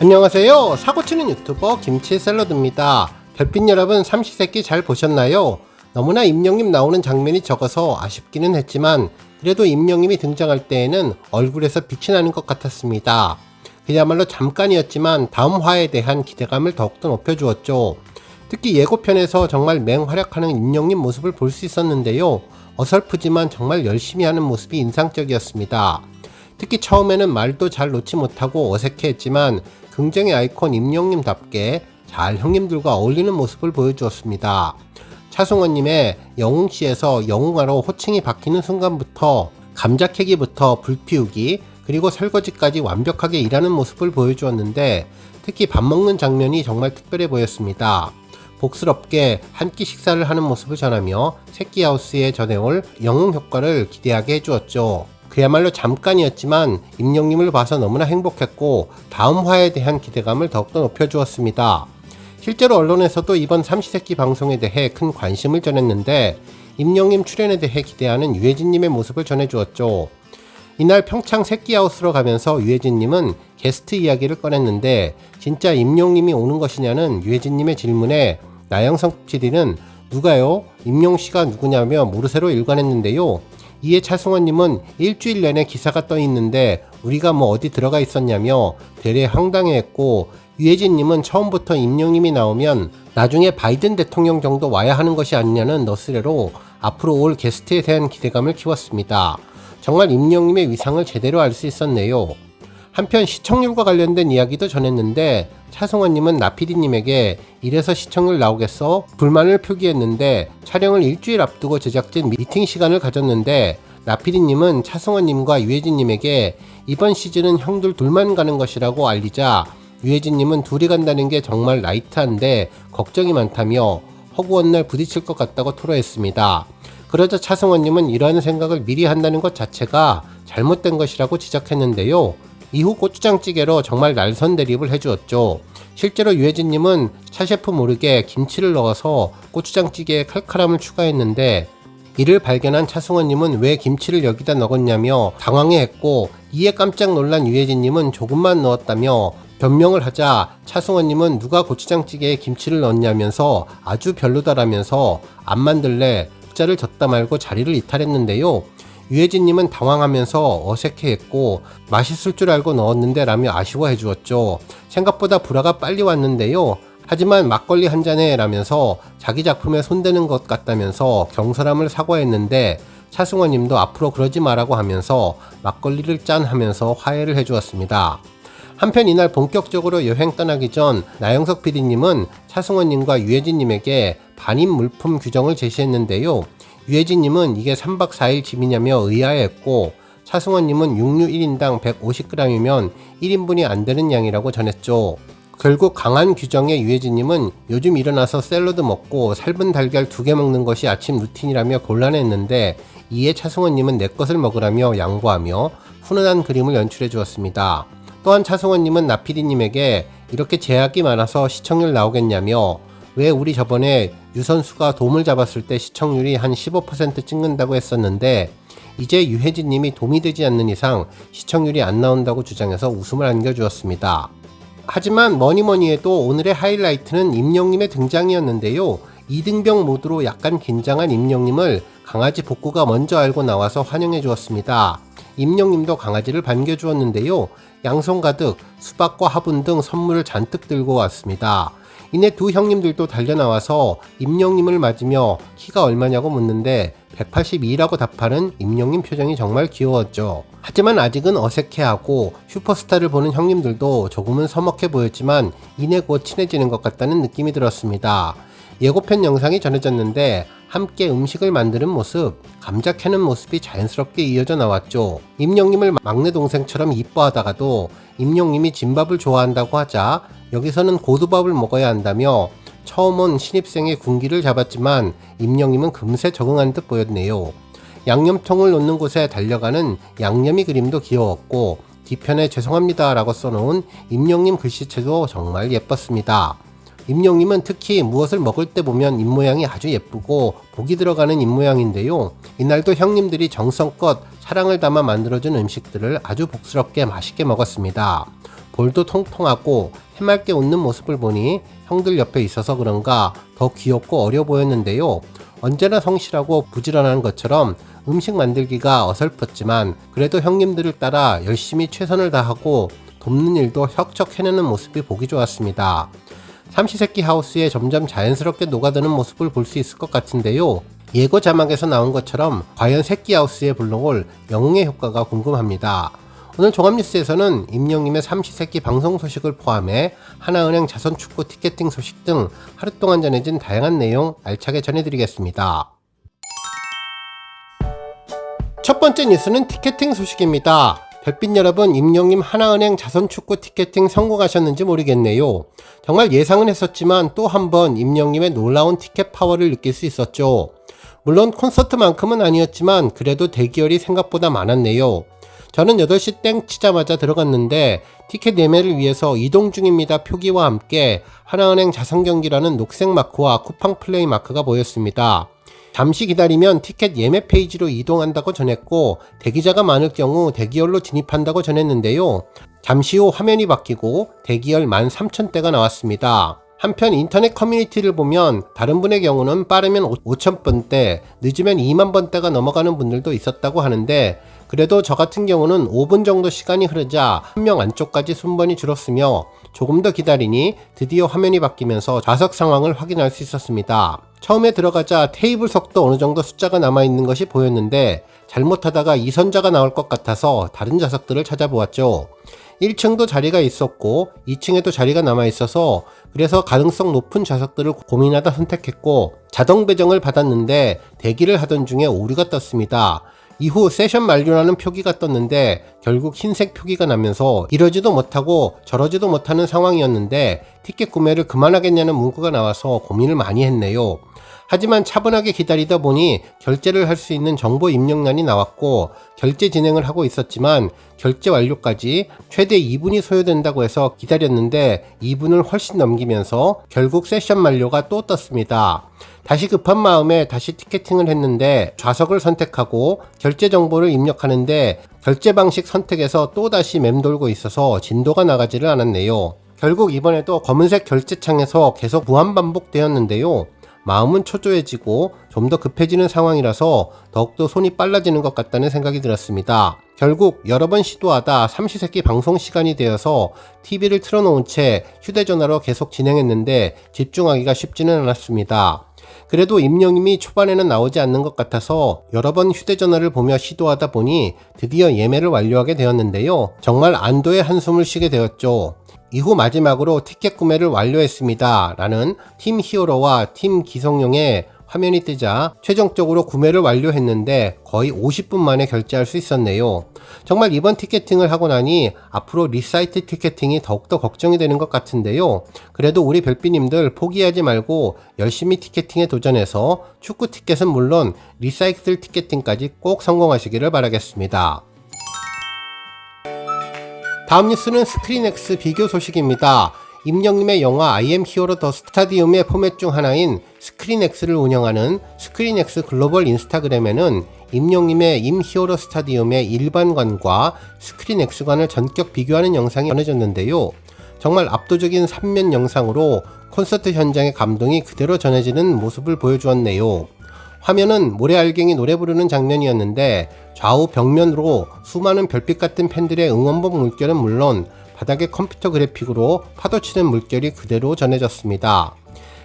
안녕하세요. 사고치는 유튜버 김치샐러드입니다. 별빛 여러분, 삼시세끼 잘 보셨나요? 너무나 임영님 나오는 장면이 적어서 아쉽기는 했지만 그래도 임영님이 등장할 때에는 얼굴에서 빛이 나는 것 같았습니다. 그야말로 잠깐이었지만 다음 화에 대한 기대감을 더욱더 높여주었죠. 특히 예고편에서 정말 맹활약하는 임영님 모습을 볼 수 있었는데요. 어설프지만 정말 열심히 하는 모습이 인상적이었습니다. 특히 처음에는 말도 잘 놓지 못하고 어색해했지만 긍정의 아이콘 임영님답게 잘 형님들과 어울리는 모습을 보여주었습니다. 차승원님의 영웅씨에서 영웅아로 호칭이 바뀌는 순간부터 감자 캐기부터 불 피우기 그리고 설거지까지 완벽하게 일하는 모습을 보여주었는데 특히 밥 먹는 장면이 정말 특별해 보였습니다. 복스럽게 한 끼 식사를 하는 모습을 전하며 새끼하우스에 전해올 영웅 효과를 기대하게 해주었죠. 그야말로 잠깐이었지만 임영님을 봐서 너무나 행복했고 다음 화에 대한 기대감을 더욱더 높여주었습니다. 실제로 언론에서도 이번 삼시세끼 방송에 대해 큰 관심을 전했는데 임영님 출연에 대해 기대하는 유해진님의 모습을 전해주었죠. 이날 평창 새끼하우스로 가면서 유해진님은 게스트 이야기를 꺼냈는데 진짜 임영님이 오는 것이냐는 유해진님의 질문에 나영석 PD는 누가요? 임영씨가 누구냐며 모르쇠로 일관했는데요. 이에 차승원님은 일주일 내내 기사가 떠 있는데 우리가 뭐 어디 들어가 있었냐며 되레 황당해했고 유해진님은 처음부터 임영님이 나오면 나중에 바이든 대통령 정도 와야 하는 것이 아니냐는 너스레로 앞으로 올 게스트에 대한 기대감을 키웠습니다. 정말 임영님의 위상을 제대로 알 수 있었네요. 한편 시청률과 관련된 이야기도 전했는데 차승원님은 나피디님에게 이래서 시청률 나오겠어? 불만을 표기했는데 촬영을 일주일 앞두고 제작진 미팅 시간을 가졌는데 나피디님은 차승원님과 유해진님에게 이번 시즌은 형들 둘만 가는 것이라고 알리자 유해진님은 둘이 간다는 게 정말 라이트한데 걱정이 많다며 허구한 날 부딪힐 것 같다고 토로했습니다. 그러자 차승원님은 이러한 생각을 미리 한다는 것 자체가 잘못된 것이라고 지적했는데요. 이후 고추장찌개로 정말 날선 대립을 해주었죠. 실제로 유해진님은 차셰프 모르게 김치를 넣어서 고추장찌개에 칼칼함을 추가했는데 이를 발견한 차승원님은 왜 김치를 여기다 넣었냐며 당황해했고 이에 깜짝 놀란 유해진님은 조금만 넣었다며 변명을 하자 차승원님은 누가 고추장찌개에 김치를 넣었냐면서 아주 별로다라면서 안 만들래 국자를 젓다 말고 자리를 이탈했는데요. 유해진님은 당황하면서 어색해했고 맛있을 줄 알고 넣었는데 라며 아쉬워해 주었죠. 생각보다 불화가 빨리 왔는데요. 하지만 막걸리 한 잔에 라면서 자기 작품에 손대는 것 같다면서 경솔함을 사과했는데 차승원님도 앞으로 그러지 말라고 하면서 막걸리를 짠 하면서 화해를 해주었습니다. 한편 이날 본격적으로 여행 떠나기 전 나영석 PD님은 차승원님과 유해진님에게 반입 물품 규정을 제시했는데요. 유해진님은 이게 3박 4일 짐이냐며 의아해했고 차승원님은 육류 1인당 150g이면 1인분이 안 되는 양이라고 전했죠. 결국 강한 규정에 유해진님은 요즘 일어나서 샐러드 먹고 삶은 달걀 2개 먹는 것이 아침 루틴이라며 곤란했는데 이에 차승원님은 내 것을 먹으라며 양보하며 훈훈한 그림을 연출해 주었습니다. 또한 차승원님은 나피디님에게 이렇게 제약이 많아서 시청률 나오겠냐며 왜 우리 저번에 유선수가 돔을 잡았을 때 시청률이 한 15% 찍는다고 했었는데 이제 유해진님이 돔이 되지 않는 이상 시청률이 안 나온다고 주장해서 웃음을 안겨주었습니다. 하지만 뭐니뭐니 해도 오늘의 하이라이트는 임영님의 등장이었는데요. 이등병 모드로 약간 긴장한 임영님을 강아지 복구가 먼저 알고 나와서 환영해 주었습니다. 임영님도 강아지를 반겨주었는데요. 양손 가득 수박과 화분 등 선물을 잔뜩 들고 왔습니다. 이내 두 형님들도 달려나와서 임영님을 맞으며 키가 얼마냐고 묻는데 182라고 답하는 임영님 표정이 정말 귀여웠죠. 하지만 아직은 어색해하고 슈퍼스타를 보는 형님들도 조금은 서먹해 보였지만 이내 곧 친해지는 것 같다는 느낌이 들었습니다. 예고편 영상이 전해졌는데 함께 음식을 만드는 모습, 감자 캐는 모습이 자연스럽게 이어져 나왔죠. 임영님을 막내 동생처럼 이뻐하다가도 임영님이 진밥을 좋아한다고 하자 여기서는 고두밥을 먹어야 한다며 처음 온 신입생의 군기를 잡았지만 임영님은 금세 적응한 듯 보였네요. 양념통을 놓는 곳에 달려가는 양념이 그림도 귀여웠고 뒤편에 죄송합니다 라고 써놓은 임영님 글씨체도 정말 예뻤습니다. 임영님은 특히 무엇을 먹을 때 보면 입모양이 아주 예쁘고 복이 들어가는 입모양인데요. 이날도 형님들이 정성껏 사랑을 담아 만들어준 음식들을 아주 복스럽게 맛있게 먹었습니다. 볼도 통통하고 해맑게 웃는 모습을 보니 형들 옆에 있어서 그런가 더 귀엽고 어려 보였는데요. 언제나 성실하고 부지런한 것처럼 음식 만들기가 어설펐지만 그래도 형님들을 따라 열심히 최선을 다하고 돕는 일도 척척 해내는 모습이 보기 좋았습니다. 삼시세끼 하우스에 점점 자연스럽게 녹아드는 모습을 볼 수 있을 것 같은데요. 예고 자막에서 나온 것처럼 과연 새끼 하우스에 불러올 영웅의 효과가 궁금합니다. 오늘 종합뉴스에서는 임영님의 삼시세끼 방송 소식을 포함해 하나은행 자선축구 티켓팅 소식 등 하루 동안 전해진 다양한 내용 알차게 전해드리겠습니다. 첫 번째 뉴스는 티켓팅 소식입니다. 별빛 여러분, 임영님 하나은행 자선축구 티켓팅 성공하셨는지 모르겠네요. 정말 예상은 했었지만 또 한 번 임영님의 놀라운 티켓 파워를 느낄 수 있었죠. 물론 콘서트만큼은 아니었지만 그래도 대기열이 생각보다 많았네요. 저는 8시 땡 치자마자 들어갔는데 티켓 예매를 위해서 이동 중입니다 표기와 함께 하나은행 자선경기라는 녹색 마크와 쿠팡 플레이 마크가 보였습니다. 잠시 기다리면 티켓 예매 페이지로 이동한다고 전했고 대기자가 많을 경우 대기열로 진입한다고 전했는데요. 잠시 후 화면이 바뀌고 대기열 13,000대가 나왔습니다. 한편 인터넷 커뮤니티를 보면 다른 분의 경우는 빠르면 5,000번대, 늦으면 20,000번대가 넘어가는 분들도 있었다고 하는데 그래도 저 같은 경우는 5분 정도 시간이 흐르자 한 명 안쪽까지 순번이 줄었으며 조금 더 기다리니 드디어 화면이 바뀌면서 좌석 상황을 확인할 수 있었습니다. 처음에 들어가자 테이블 석도 어느 정도 숫자가 남아있는 것이 보였는데 잘못하다가 이선자가 나올 것 같아서 다른 좌석들을 찾아보았죠. 1층도 자리가 있었고 2층에도 자리가 남아있어서 그래서 가능성 높은 좌석들을 고민하다 선택했고 자동 배정을 받았는데 대기를 하던 중에 오류가 떴습니다. 이후 세션 만료라는 표기가 떴는데 결국 흰색 표기가 나면서 이러지도 못하고 저러지도 못하는 상황이었는데 티켓 구매를 그만하겠냐는 문구가 나와서 고민을 많이 했네요. 하지만 차분하게 기다리다 보니 결제를 할 수 있는 정보 입력란이 나왔고 결제 진행을 하고 있었지만 결제 완료까지 최대 2분이 소요된다고 해서 기다렸는데 2분을 훨씬 넘기면서 결국 세션 만료가 또 떴습니다. 다시 급한 마음에 다시 티켓팅을 했는데 좌석을 선택하고 결제 정보를 입력하는데 결제 방식 선택에서 또다시 맴돌고 있어서 진도가 나가지를 않았네요. 결국 이번에도 검은색 결제창에서 계속 무한 반복되었는데요. 마음은 초조해지고 좀 더 급해지는 상황이라서 더욱더 손이 빨라지는 것 같다는 생각이 들었습니다. 결국 여러 번 시도하다 삼시세끼 방송 시간이 되어서 TV를 틀어놓은 채 휴대전화로 계속 진행했는데 집중하기가 쉽지는 않았습니다. 그래도 임영님이 초반에는 나오지 않는 것 같아서 여러 번 휴대전화를 보며 시도하다 보니 드디어 예매를 완료하게 되었는데요. 정말 안도의 한숨을 쉬게 되었죠. 이후 마지막으로 티켓 구매를 완료했습니다 라는 팀 히어로와 팀 기성용의 화면이 뜨자 최종적으로 구매를 완료했는데 거의 50분 만에 결제할 수 있었네요. 정말 이번 티켓팅을 하고 나니 앞으로 리사이트 티켓팅이 더욱더 걱정이 되는 것 같은데요. 그래도 우리 별빛님들 포기하지 말고 열심히 티켓팅에 도전해서 축구 티켓은 물론 리사이클 티켓팅까지 꼭 성공하시기를 바라겠습니다. 다음 뉴스는 스크린X 비교 소식입니다. 임영님의 영화 I am Hero 더 스타디움의 포맷 중 하나인 스크린X를 운영하는 스크린X 글로벌 인스타그램에는 임영님의 임 히어로 스타디움의 일반관과 스크린X관을 전격 비교하는 영상이 전해졌는데요. 정말 압도적인 3면 영상으로 콘서트 현장의 감동이 그대로 전해지는 모습을 보여주었네요. 화면은 모래알갱이 노래 부르는 장면이었는데 좌우 벽면으로 수많은 별빛 같은 팬들의 응원봉 물결은 물론 바닥에 컴퓨터 그래픽으로 파도치는 물결이 그대로 전해졌습니다.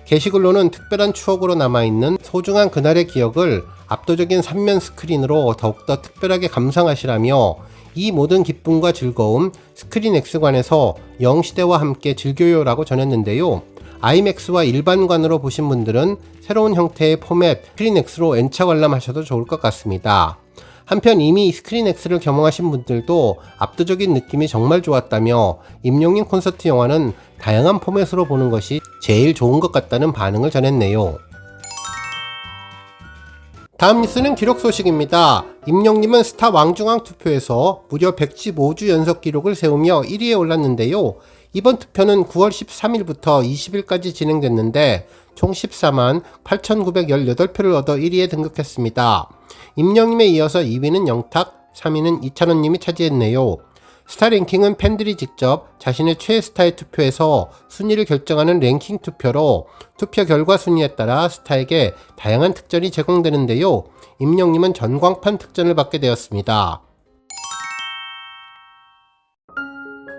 게시글로는 특별한 추억으로 남아있는 소중한 그날의 기억을 압도적인 3면 스크린으로 더욱더 특별하게 감상하시라며 이 모든 기쁨과 즐거움 스크린X관에서 영시대와 함께 즐겨요라고 전했는데요. 아이맥스와 일반관으로 보신 분들은 새로운 형태의 포맷 스크린X로 N차 관람하셔도 좋을 것 같습니다. 한편 이미 스크린X를 경험하신 분들도 압도적인 느낌이 정말 좋았다며 임영님 콘서트 영화는 다양한 포맷으로 보는 것이 제일 좋은 것 같다는 반응을 전했네요. 다음 뉴스는 기록 소식입니다. 임영님은 스타 왕중왕 투표에서 무려 115주 연속 기록을 세우며 1위에 올랐는데요. 이번 투표는 9월 13일부터 20일까지 진행됐는데 총 14만 8,918표를 얻어 1위에 등극했습니다. 임영님에 이어서 2위는 영탁, 3위는 이찬원님이 차지했네요. 스타 랭킹은 팬들이 직접 자신의 최애 스타에 투표해서 순위를 결정하는 랭킹 투표로 투표 결과 순위에 따라 스타에게 다양한 특전이 제공되는데요. 임영님은 전광판 특전을 받게 되었습니다.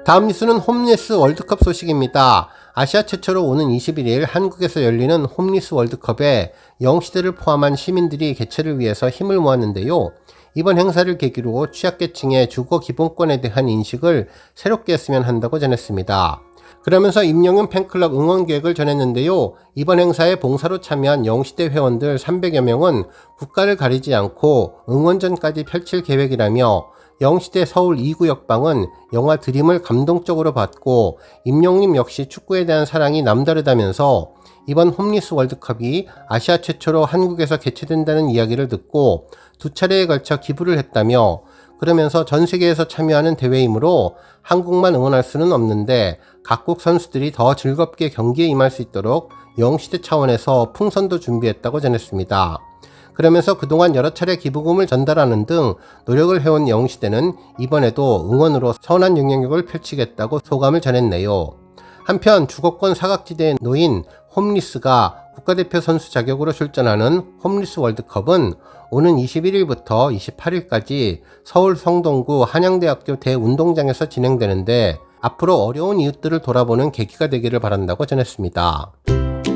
다음 뉴스는 홈리스 월드컵 소식입니다. 아시아 최초로 오는 21일 한국에서 열리는 홈리스 월드컵에 영시대를 포함한 시민들이 개최를 위해서 힘을 모았는데요. 이번 행사를 계기로 취약계층의 주거 기본권에 대한 인식을 새롭게 했으면 한다고 전했습니다. 그러면서 임영윤 팬클럽 응원 계획을 전했는데요. 이번 행사에 봉사로 참여한 영시대 회원들 300여 명은 국가를 가리지 않고 응원전까지 펼칠 계획이라며 영시대 서울 2구 역방은 영화 드림을 감동적으로 봤고 임영님 역시 축구에 대한 사랑이 남다르다면서 이번 홈리스 월드컵이 아시아 최초로 한국에서 개최된다는 이야기를 듣고 2차례에 걸쳐 기부를 했다며 그러면서 전 세계에서 참여하는 대회이므로 한국만 응원할 수는 없는데 각국 선수들이 더 즐겁게 경기에 임할 수 있도록 영시대 차원에서 풍선도 준비했다고 전했습니다. 그러면서 그동안 여러 차례 기부금을 전달하는 등 노력을 해온 영시대는 이번에도 응원으로 선한 영향력을 펼치겠다고 소감을 전했네요. 한편 주거권 사각지대에 놓인 홈리스가 국가대표 선수 자격으로 출전하는 홈리스 월드컵은 오는 21일부터 28일까지 서울 성동구 한양대학교 대운동장에서 진행되는데 앞으로 어려운 이웃들을 돌아보는 계기가 되기를 바란다고 전했습니다.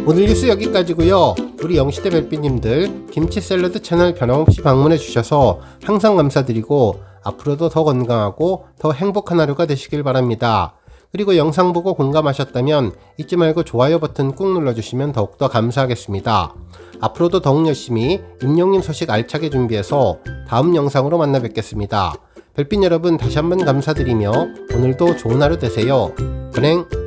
오늘 뉴스 여기까지고요. 우리 영시대 별빛님들 김치 샐러드 채널 변함없이 방문해 주셔서 항상 감사드리고 앞으로도 더 건강하고 더 행복한 하루가 되시길 바랍니다. 그리고 영상 보고 공감하셨다면 잊지 말고 좋아요 버튼 꾹 눌러주시면 더욱더 감사하겠습니다. 앞으로도 더욱 열심히 임영님 소식 알차게 준비해서 다음 영상으로 만나 뵙겠습니다. 별빛 여러분 다시 한번 감사드리며 오늘도 좋은 하루 되세요. 건행!